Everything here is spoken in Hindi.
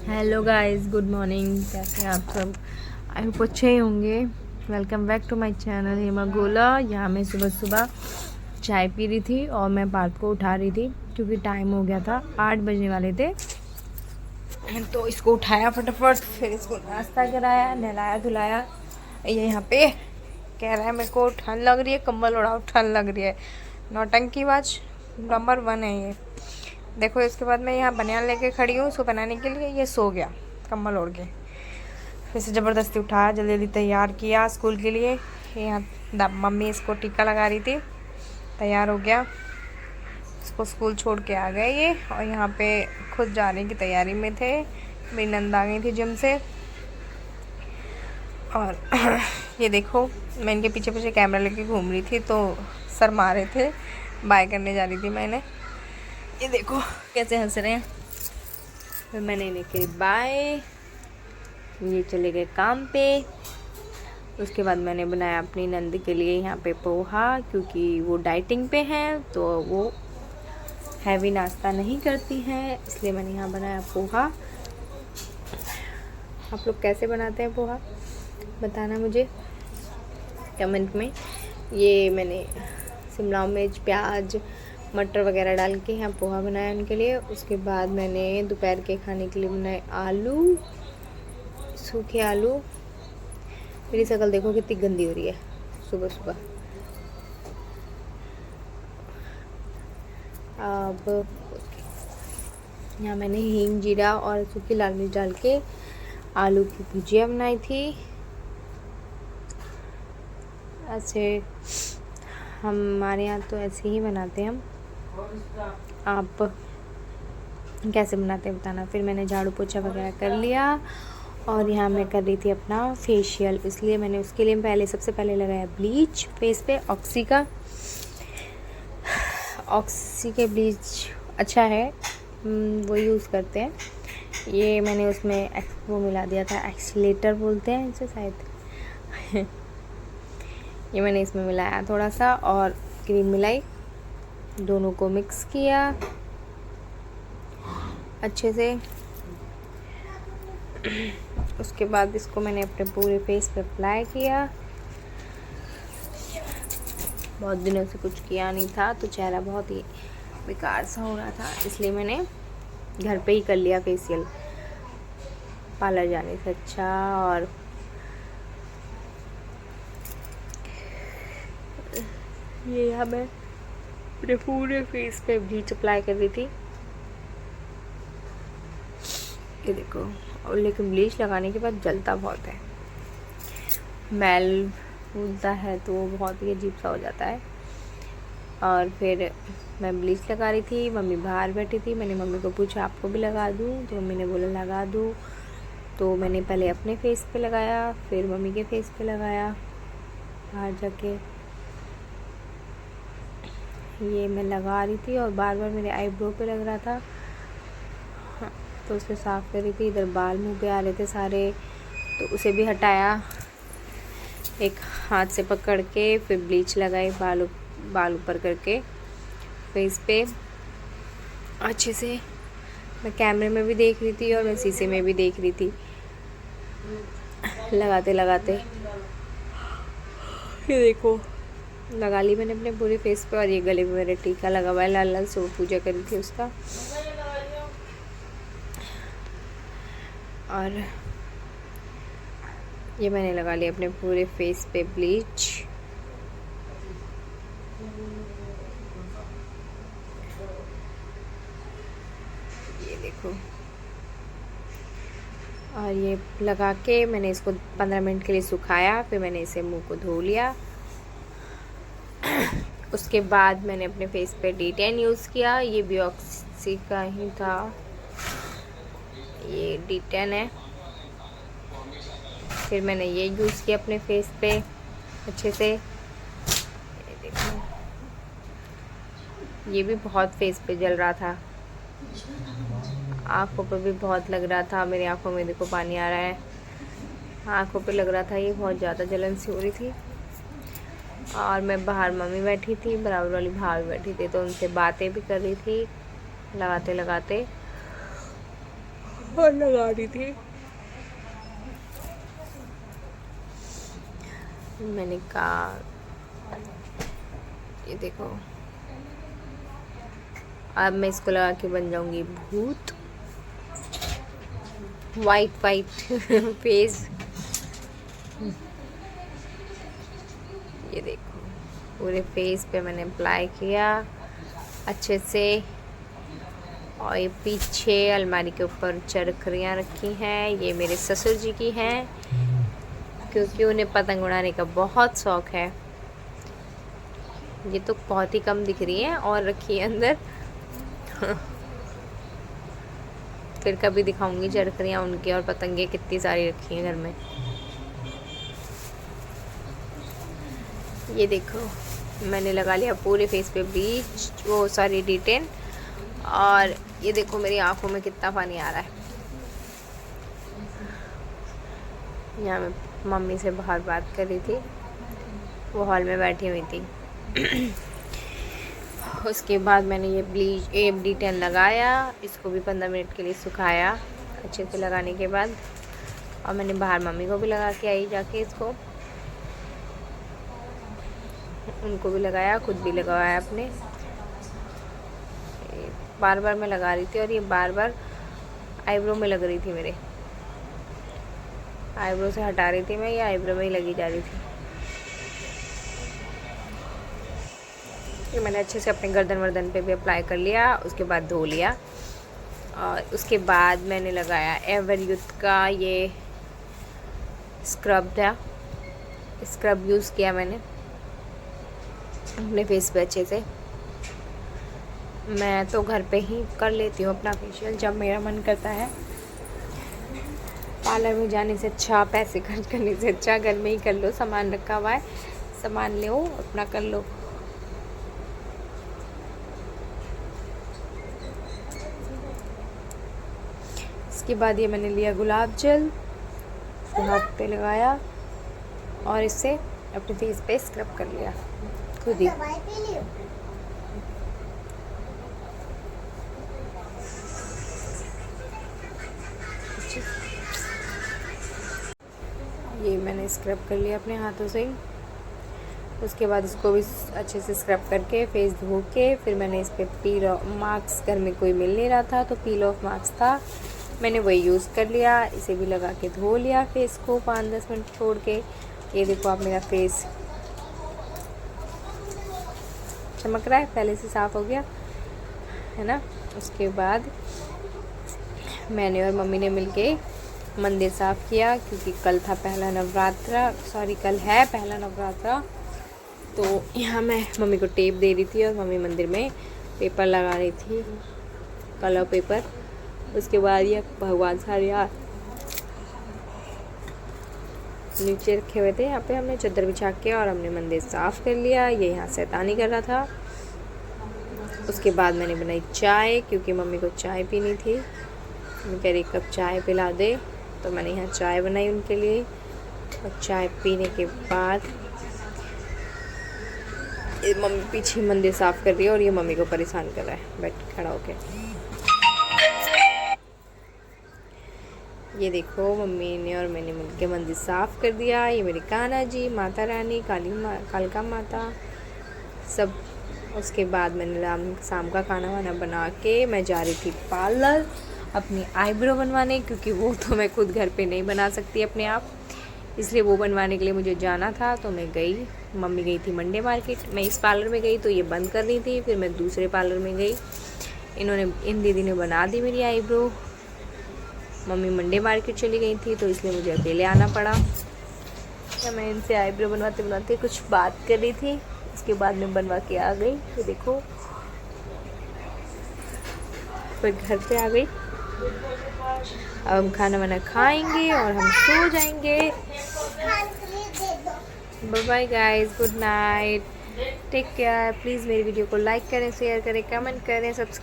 Hello guys, good morning. कैसे हैं आप सब? आई होप अच्छे ही होंगे। Welcome back to my channel Hema Gola. यहाँ मैं सुबह सुबह चाय पी रही थी और मैं पार्थ को उठा रही थी क्योंकि टाइम हो गया था, 8 बजने वाले थे। तो इसको उठाया फटाफट, फिर इसको नाश्ता कराया, नहलाया धुलाया। ये यहाँ पे कह रहा है मेरे को ठंड लग रही है, कंबल उड़ाओ, ठंड लग रही है। नौटंकीबाज नंबर 1 है ये। देखो, इसके बाद मैं यहाँ बनियान लेके खड़ी हूँ उसको बनाने के लिए। ये सो गया कंबल ओढ़ के, फिर से ज़बरदस्ती उठाया, जल्दी जल्दी तैयार किया स्कूल के लिए। यहाँ मम्मी इसको टीका लगा रही थी, तैयार हो गया, इसको स्कूल छोड़ के आ गए ये। और यहाँ पे खुद जाने की तैयारी में थे। मेरी नंद आ गई थी जिम से। और ये देखो, मैं इनके पीछे पीछे कैमरा लेके घूम रही थी तो सर मारे थे, बाय करने जा रही थी मैंने। ये देखो कैसे हंस रहे हैं। फिर मैंने इन्हें कही बाय, ये चले गए काम पे। उसके बाद मैंने बनाया अपनी नंद के लिए यहाँ पे पोहा, क्योंकि वो डाइटिंग पे हैं तो वो हैवी नाश्ता नहीं करती हैं, इसलिए मैंने यहाँ बनाया पोहा। आप लोग कैसे बनाते हैं पोहा बताना मुझे कमेंट में। ये मैंने शिमला मिर्च, प्याज, मटर वगैरह डाल के यहाँ पोहा बनाया उनके लिए। उसके बाद मैंने दोपहर के खाने के लिए बनाए आलू, सूखे आलू। मेरी शक्ल देखो कितनी गंदी हो रही है सुबह सुबह। अब यहाँ मैंने हींग, जीरा और सूखी लाल मिर्च डाल के आलू की भुजिया बनाई थी। ऐसे हमारे यहाँ तो ऐसे ही बनाते हैं हम, आप कैसे बनाते हैं बताना। फिर मैंने झाड़ू पोछा वगैरह कर लिया और यहाँ मैं कर रही थी अपना फेशियल, इसलिए मैंने उसके लिए पहले सबसे पहले लगाया ब्लीच फेस पे। ऑक्सी के ब्लीच अच्छा है, वो यूज़ करते हैं। ये मैंने उसमें वो मिला दिया था, एक्सीलेटर बोलते हैं इसे शायद। ये मैंने इसमें मिलाया थोड़ा सा और क्रीम मिलाई, दोनों को मिक्स किया अच्छे से। उसके बाद इसको मैंने अपने पूरे फेस पे अप्लाई किया। बहुत दिनों से कुछ किया नहीं था तो चेहरा बहुत ही बेकार सा हो रहा था, इसलिए मैंने घर पे ही कर लिया फेशियल, पार्लर जाने से अच्छा। और ये यहाँ मैं अपने पूरे फेस पे ब्लीच अप्लाई कर रही थी, ये देखो। और लेकिन ब्लीच लगाने के बाद जलता बहुत है, मैल फूलता है तो वो बहुत ही अजीब सा हो जाता है। और फिर मैं ब्लीच लगा रही थी, मम्मी बाहर बैठी थी। मैंने मम्मी को पूछा आपको भी लगा दूँ, तो मम्मी ने बोला लगा दूँ। तो मैंने पहले अपने फेस पे लगाया, फिर मम्मी के फेस पे लगाया बाहर जाके। ये मैं लगा रही थी और बार बार मेरे आईब्रो पे लग रहा था, तो उसे साफ़ कर रही थी। इधर बाल मुंह पे आ रहे थे सारे, तो उसे भी हटाया एक हाथ से पकड़ के। फिर ब्लीच लगाई बाल ऊपर करके फेस पे अच्छे से। मैं कैमरे में भी देख रही थी और मैं शीशे में भी देख रही थी, लगाते लगाते। ये देखो लगा ली मैंने अपने पूरे फेस पे। और ये गले में मेरे टीका लगा हुआ है लाल लाल, सो पूजा करी थी उसका। और ये मैंने लगा लिया अपने पूरे फेस पे ब्लीच। ये देखो, और ये लगा के मैंने इसको 15 मिनट के लिए सुखाया। फिर मैंने इसे मुंह को धो लिया। उसके बाद मैंने अपने फेस पे D10 यूज़ किया, ये भी ऑक्सी का ही था, ये D10 है। फिर मैंने ये यूज़ किया अपने फेस पे अच्छे से। ये देखो, ये भी बहुत फेस पे जल रहा था, आँखों पे भी बहुत लग रहा था। मेरी आँखों में देखो पानी आ रहा है, आँखों पे लग रहा था, ये बहुत ज़्यादा जलन सी हो रही थी। और मैं बाहर, मम्मी बैठी थी, बराबर वाली भाभी बैठी थी, तो उनसे बातें भी कर रही थी लगाते लगाते। और लगा रही थी। मैंने कहा ये देखो, अब मैं इसको लगा के बन जाऊंगी भूत। White face. ये देखो पूरे फेस पे मैंने अप्लाई किया अच्छे से। और ये पीछे अलमारी के ऊपर चरखरियाँ रखी हैं, ये मेरे ससुर जी की हैं, क्योंकि उन्हें पतंग उड़ाने का बहुत शौक़ है। ये तो बहुत ही कम दिख रही है और रखी है अंदर। फिर कभी दिखाऊंगी चरखरियाँ उनकी और पतंगे कितनी सारी रखी हैं घर में। ये देखो मैंने लगा लिया पूरे फेस पे ब्लीच, वो सॉरी डिटेन। और ये देखो मेरी आंखों में कितना पानी आ रहा है। यहाँ मैं मम्मी से बाहर बात कर रही थी, वो हॉल में बैठी हुई थी। उसके बाद मैंने ये ब्लीच डिटेन लगाया, इसको भी 15 मिनट के लिए सुखाया अच्छे से लगाने के बाद। और मैंने बाहर मम्मी को भी लगा के आई जाके, इसको उनको भी लगाया, खुद भी लगाया अपने। बार बार मैं लगा रही थी और ये बार बार आईब्रो में लग रही थी, मेरे आईब्रो से हटा रही थी मैं, ये आईब्रो में ही लगी जा रही थी। ये मैंने अच्छे से अपने गर्दन वर्दन पे भी अप्लाई कर लिया, उसके बाद धो लिया। और उसके बाद मैंने लगाया एवर यूथ का ये स्क्रब था, स्क्रब यूज़ किया मैंने अपने फेस पे अच्छे से। मैं तो घर पे ही कर लेती हूँ अपना फेशियल जब मेरा मन करता है। पार्लर में जाने से अच्छा, पैसे खर्च करने से अच्छा घर में ही कर लो। सामान रखा हुआ है, सामान लो अपना कर लो। इसके बाद ये मैंने लिया गुलाब जल, इसको हाथ पे लगाया और इससे अपने फेस पे स्क्रब कर लिया खुद ही। ये मैंने स्क्रब कर लिया अपने हाथों से ही। उसके बाद इसको भी अच्छे से स्क्रब करके फेस धो के फिर मैंने इस पर पील ऑफ मास्क, घर में कोई मिल नहीं रहा था तो पील ऑफ मास्क था, मैंने वही यूज़ कर लिया। इसे भी लगा के धो लिया फेस को 5-10 मिनट छोड़ के। ये देखो आप मेरा फेस चमक रहा है, पहले से साफ़ हो गया है ना। उसके बाद मैंने और मम्मी ने मिलके मंदिर साफ़ किया, क्योंकि कल था पहला नवरात्रा, कल है पहला नवरात्रा। तो यहाँ मैं मम्मी को टेप दे रही थी और मम्मी मंदिर में पेपर लगा रही थी, कलर पेपर। उसके बाद ये भगवान सारे यार नीचे रखे हुए थे, यहाँ पे हमने चादर बिछा के और हमने मंदिर साफ़ कर लिया। ये यहाँ शैतानी कर रहा था। उसके बाद मैंने बनाई चाय, क्योंकि मम्मी को चाय पीनी थी। मम्मी कह रही 1 कप चाय पिला दे, तो मैंने यहाँ चाय बनाई उनके लिए। और चाय पीने के बाद ये मम्मी पीछे मंदिर साफ़ कर रही है और ये मम्मी को परेशान कर रहा है बैठ खड़ा होके। ये देखो मम्मी ने और मैंने मिलके मंदिर साफ़ कर दिया। ये मेरी कान्हा जी, माता रानी, कालिका माता सब। उसके बाद मैंने शाम का खाना वाना बना के मैं जा रही थी पार्लर अपनी आईब्रो बनवाने, क्योंकि वो तो मैं खुद घर पे नहीं बना सकती अपने आप, इसलिए वो बनवाने के लिए मुझे जाना था। तो मैं गई, मम्मी गई थी मंडे मार्केट, मैं इस पार्लर में गई तो ये बंद कर रही थी, फिर मैं दूसरे पार्लर में गई, इन दीदी ने बना दी मेरी आईब्रो। मम्मी मंडे मार्केट चली गई थी तो इसलिए मुझे अकेले आना पड़ा। तो मैं इनसे आईब्रो बनवाते बनवाते कुछ बात कर रही थी, उसके बाद में बनवा के आ गई। तो देखो फिर घर पे आ गई। अब हम खाना वाना खाएंगे और हम सो जाएंगे। Bye bye guys, good night, take care. Please मेरी वीडियो को लाइक करें, शेयर करें, कमेंट करें, सब्सक्राइब